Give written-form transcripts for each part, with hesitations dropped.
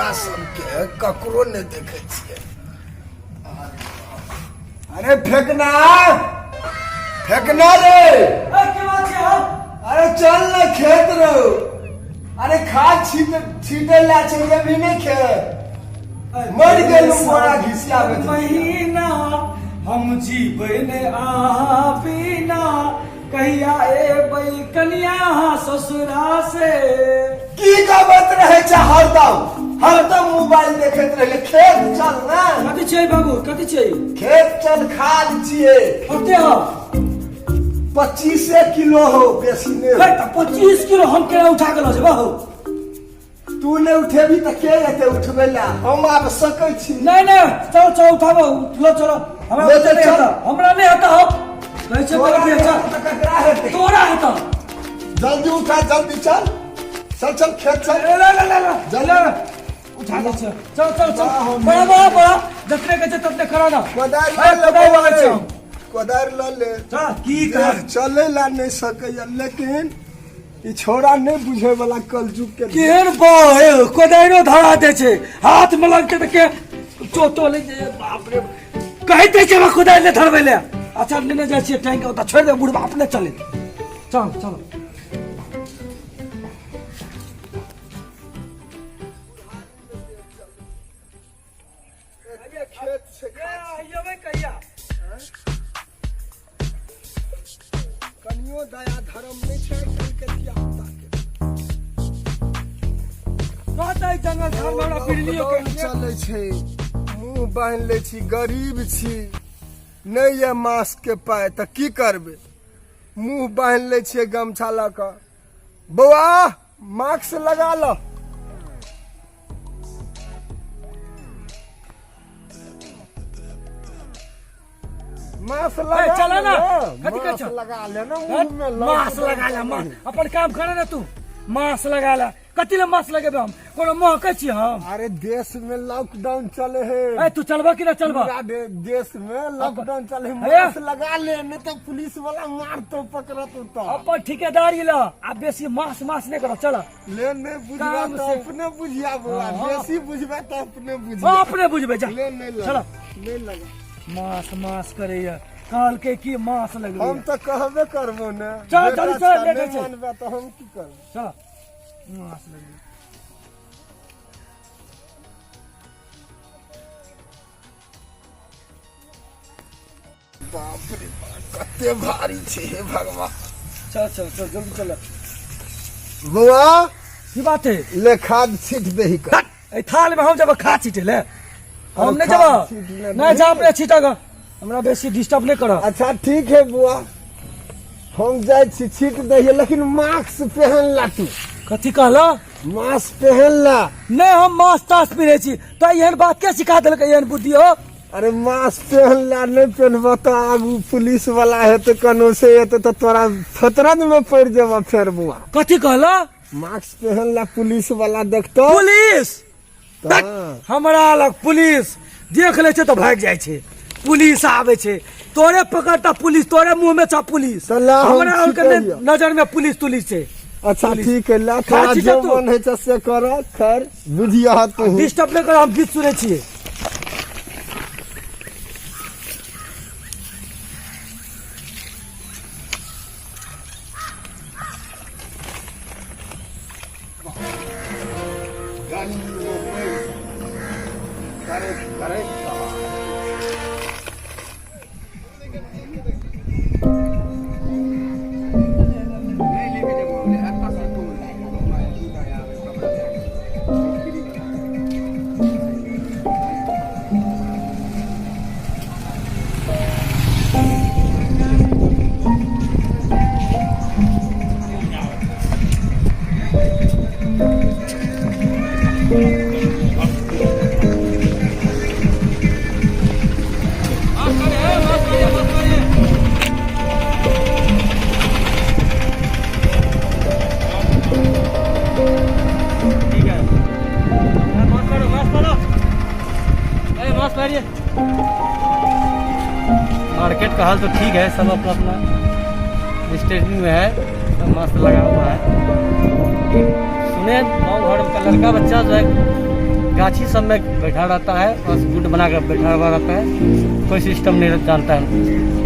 हमरा सबके ककरो नहीं देखे छिए। अरे फेंकना फेंकना रे। अरे चल ना खेत रहो। अरे खाद छीटे ला चाहिए भी नहीं खेत मर गेलू मोरा घिसिया महीना हम जीवन बिना कहिया एबै कन्या ससुरा से। की गबत रहे छ हरदम मोबाइल देखत रहे। खेत चल ना। कथी छै बाबू कथी छै? खेत चल खाद छिए। कते हो? 25 किलो हो बेसी ने। 25 किलो हम केना उठा के ल जेबो हो? तू ने उठेबी त के एते उठबे ला? हम आब सकै छी। नहीं नहीं चलो चलो उठाबो लो चलो। हमरा नहीं होता हो। नहीं छै पर भी अच्छा ककरा हेते? तोरा होता। जल्दी उठा जल्दी चल। चल चल खेत चल। ले जल्दी उठा ले चल चल चल। बड़ा जतने के ततने खड़ा ना। कोदार ल ले। की कर चले ला नहीं सके लेकिन ई छोरा नहीं बुझे वाला कलजुग के केहन बे कोदारो धरा दे छे हाथ में लगते त के चोटो ले बाप रे कहते छे कोदार ले धरबे ले। अच्छा लेने जाय छिए टैंक ओता छोड़ दे बुढ़वा अपने चले। चल चलो खेत से आइबे कहिया कनियो दया धर्म नहीं छै कलकतिया कहतै जंगल घर में हमरा बिरलियो के चले छै। मुंह बांध ले छी गरीब छी नहीं ये मास्क के पाए त की करबे? मुंह बांध ले छी गमछा ल क। बौआ मास्क लगा लो। मास्क लगा चला ना। कथी कथी मास्क लगा ले ना मुंह में मास्क लगा ले अपन काम करे ना तू। मास्क लगा ले कथी ले मास्क लगेबे हम कोनो महकै छी हम? अरे देश में लॉकडाउन चले है। ए तू चलबा कि ना चलबा? देश में लॉकडाउन चले है। मास्क लगा ले नहीं तो पुलिस वाला मार तो पकड़त तो। अपन ठेकेदारी ला आ बेसी मास नहीं करो चला। ले नहीं बुझबा तो अपने बुझिया बुआ। बेसी बुझबा तो अपने बुझिया। अपने बुझबे जा। ले नहीं लगा। चला नहीं लगा। मास करे या काल के की मास लगले। हम तो कहबे करबो ना। चल चल चल ले नहीं मानबे तो हम की करब? चल मास लगले। बाप रे बाप कते भारी छे हे भगवान। चल चल चल जल्दी चल। बुआ की बात है? ले खाद छीट देही का। ए थाल में हम जब खा छीटे ले हम नहीं जब नहीं जा अपने छीटेगा हमरा बेसी डिस्टर्ब नहीं करो। अच्छा ठीक है बुआ हम जाय छी छीट दही लेकिन मास्क पहन ला तू। कथी कहला? मास्क पहन ला। नहीं हम मास्क तास पहने छी तो एहन बात के सिखा देलक एहन बुद्धि हो? अरे मास्क पहन ला नहीं पहनबा तो आगू पुलिस वाला है तो कनो से है तो तोरा फतरत में पड़ जाबा फिर बुआ। कथी कहला? मास्क पहन ला पुलिस वाला देखतो। पुलिस हमरा अलग पुलिस देख ले छे तो भाग जाय छे। पुलिस आवे छे तोरे पकड़ता पुलिस तोरे मुंह में छा पुलिस। हमरा नजर में पुलिस तुलिस छे। अच्छा ठीक है ला थोड़ा जो मन है से कर खैर बुझिया तो डिस्टर्ब नहीं कर हम गीत सुने छिए। मार्केट का हाल तो ठीक है, सब अपना अपना स्टेशनिंग में है, सब मस्त लगा हुआ है। सुने गाँव घर का लड़का बच्चा जो है गाछी सब में बैठा रहता है और गुट बना कर बैठा हुआ रहता है, कोई सिस्टम नहीं जानता है।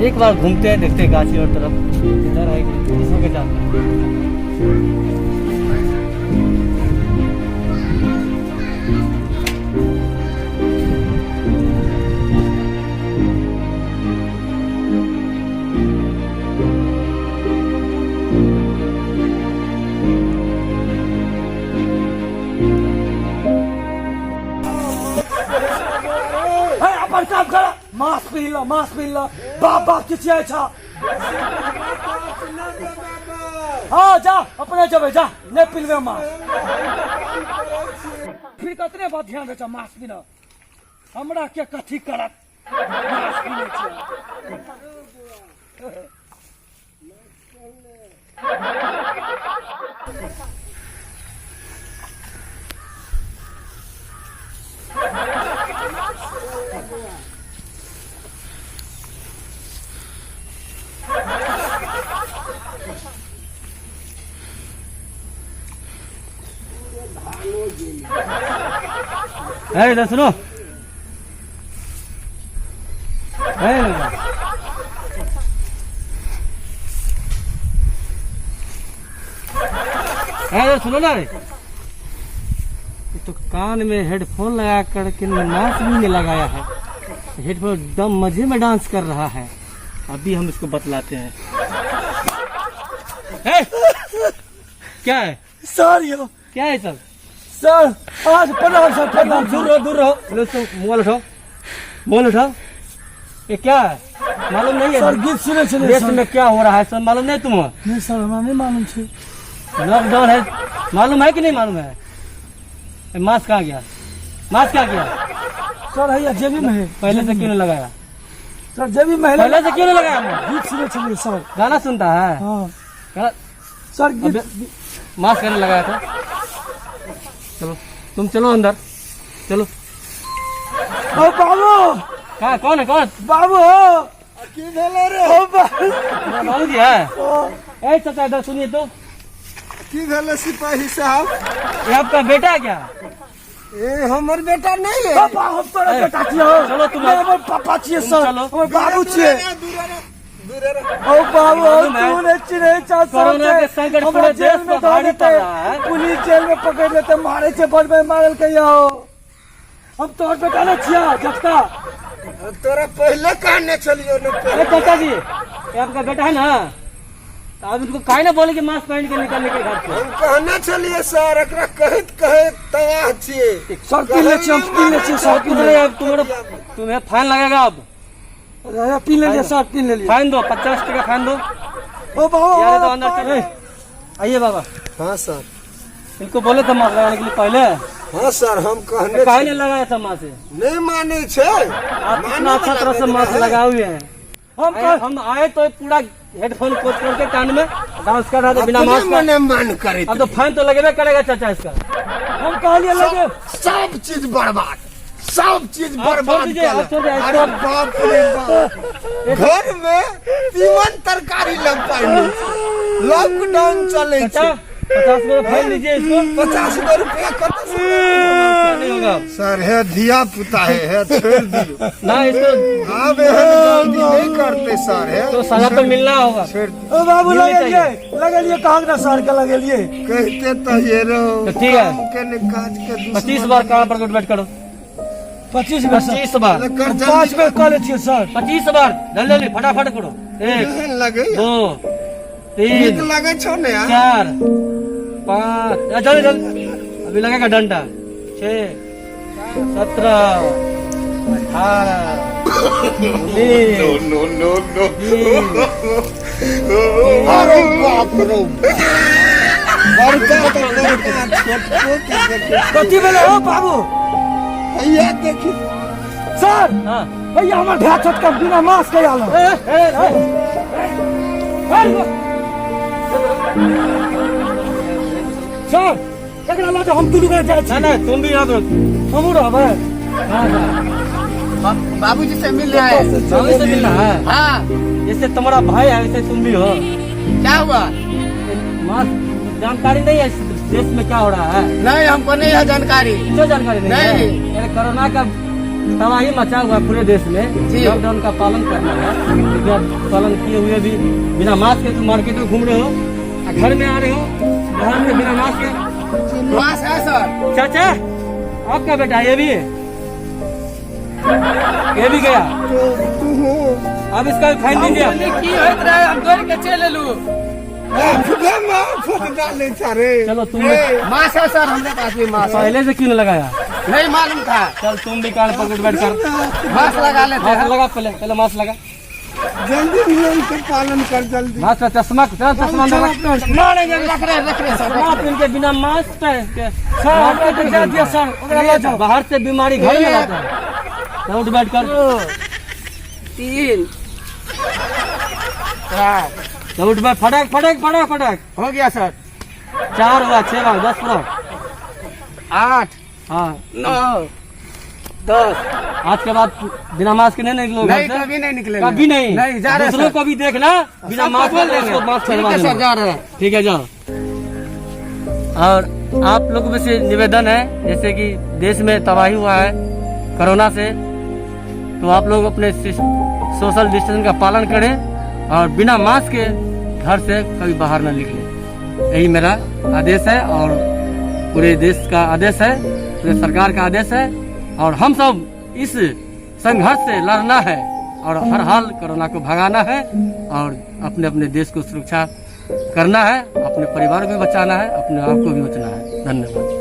एक बार घूमते हैं, देखते हैं गाछी और तरफ इधर है किसको के जानता है। अपन काम कर, मास्क पहन लो, बाप की चिया छा। हाँ जा अपने जब जा नहीं पिलवे मास्क। फिर कतने बात ध्यान देचा मास्क बिना हमरा के कथी करत मास्क पहने छियै। इधर सुनो, इधर सुनो ना रे, तो कान में हेडफोन लगा करके मास्क भी नहीं लगाया है, हेडफोन एकदम मजे में डांस कर रहा है। अभी हम इसको बतलाते हैं। क्या है सर यो क्या है सर? सर आज प्रणाम सर, प्रणाम। दूर रहो मोबाइल उठाओ। ये क्या है मालूम नहीं है सर? गीत सुने देश में क्या हो रहा है सर मालूम नहीं तुम्हें? नहीं सर हमें नहीं मालूम छे। लॉकडाउन है, मालूम है कि नहीं मालूम है? मास्क कहाँ गया? मास्क क्या गया सर? है जेबी में है। पहले से क्यों नहीं लगाया? सर जेबी में है। पहले से क्यों नहीं लगाया? गीत सुने छे सर। गाना सुनता है? हाँ गाना- सर गीत। मास्क नहीं लगाया था। चलो तुम चलो अंदर चलो। ओ बाबू कहाँ कौन है कौन? बाबू की भेले रे? ओ बाबू बाबू जी है। चाचा इधर सुनिए तो। की भेले सिपाही साहब? ये आपका बेटा है क्या? ए हमर बेटा नहीं है। पापा हम तोरा बेटा छियो। चलो तुम हमर पापा छियै सर, चलो। हमर बाबू छियै। ओ बाबू तू ने चिरे चा कोरोना के संकट पूरे देश में भारी पड़ रहा है। पुलिस जेल में पकड़ लेते, मारे छे, बड़ में मारल कहियो। हम तोर बेटा ने छिया जटका। तोरा पहले कहने चलियो न। चाचा जी ये आपका बेटा है ना, तो आप इनको काहे ना बोले कि मास्क पहन के निकलने के घर से? हम कहने चलिए सर, एकरा कहत तबाह छिए। सर पी ले छी, हम पी ले छी सर, पी ले। अब तुम्हें फाइन लगेगा। अब पी ले सर, पी ले। फाइन दो, 50 टका फाइन दो। ओ बाबू यार तो अंदर चले। आइए बाबा। हाँ सर। इनको बोले थे मास्क लगाने के लिए पहले। हाँ सर हम कहने काहे नहीं लगाया था मास्क? नहीं माने छे। आप इतना अच्छा तरह से मास्क लगाए हुए हैं। हम आए तो पूरा हेडफोन कोच करके कान में डांस कर रहा था बिना मास्क का। मन करे अब तो फाइन तो लगेगा करेगा चाचा इसका। हम कहलिए लगे सब चीज बर्बाद, सब चीज बर्बाद दीजिए, आप छोड़ दीजिए, अरे बाप रे बाप। घर में तीमन तरकारी लग पाई। लॉकडाउन चले छे। 50 रुपये फाइन लीजिए इसको। 50 रुपया कत नहीं होगा सर? है धिया पुता है छोड़ दियो ना इसको। अब जल्दी नहीं करते सर। है तो सजा तो मिलना होगा। ओ बाबू लगेलिए कहाँ ना सर के लगेलिए। कहते तो ये रहो। तो ठीक है। के काज के 25 बार कान पर बैठ करो। 25 बार 25 बार 5 बार कर लेती सर। 25 बार जल्दी फटाफट करो। 1 लगे 2 ठीक 3 लगे छो ने 4 5 जल्दी अभी लगेगा डंडा। 6 17 18 नो नो नो अरे बाप रे कथी भेलै हो बाबू? भैया देखी सर हाँ भैया हमर भैया छोटका बिना मास्क के आलो। सर एकरा ला हम दुनू के जाय छी। नहीं तुम भी यहाँ करो। हमहू रहबै। बाबूजी से मिल रहा है। बाबू से मिलना है। हाँ जैसे तुम्हारा भाई है वैसे तुम भी हो। क्या हुआ? मास्क जानकारी नहीं है देश में क्या हो रहा है? नहीं हमको नहीं है जानकारी। जो जानकारी नहीं है? नहीं। यानी कोरोना का तबाही मचा हुआ है पूरे देश में। जी। लॉकडाउन का पालन करना है, लेकिन आप पालन किए हुए भी बिना मास्क के तुम मार्केट में घूम रहे हो, घर में आ रहे हो, घर में बिना मास्क के। मास्क है सर। चाचा आपका बेटा ये भी है, ये भी गया। अब इसका फाइन दीजिए। की होत रहे हम दौड़ के चले लू। चलो तुम मास्क है सर हमने पास भी मास्क है। पहले से क्यों नहीं लगाया? नहीं मालूम था। चल तुम भी कान पकड़ बैठ कर मास्क लगा लेते मास्क हैं। लगा, पहले मास्क लगा, जल्दी नियम का पालन कर जल्दी। मास्क चश्मा चल चश्मा अंदर रख। रख रहे सर। चश्मा पहन के बिना मास्क पहन के सर आपके तो जा दिया सर, ओकरा ले जाओ। बाहर से बीमारी घर में लाता है। चल उठ बैठ कर, 3 चल उठ बैठ, फटक फटक फटक फटक। हो गया सर। 4 हुआ, 6 हुआ, 10 पूरा। 8 हाँ 9 10 आज के बाद बिना मास्क के नहीं निकलोगे नहीं घर से? कभी नहीं निकले। कभी नहीं। नहीं जा रहे दूसरों सर। को भी देखना बिना मास्क बोल के, उसको मास्क ठीक चढ़वा है सर देना। जा रहे हैं। ठीक है जाओ। और आप लोगों में से निवेदन है, जैसे कि देश में तबाही हुआ है कोरोना से, तो आप लोग अपने सोशल डिस्टेंस का पालन करें और बिना मास्क के घर से कभी बाहर न निकलें। यही मेरा आदेश है और पूरे देश का आदेश है, पूरे सरकार का आदेश है। और हम सब इस संघर्ष से लड़ना है और हर हाल कोरोना को भगाना है और अपने अपने देश को सुरक्षा करना है, अपने परिवार को भी बचाना है, अपने आप को भी बचाना है। धन्यवाद।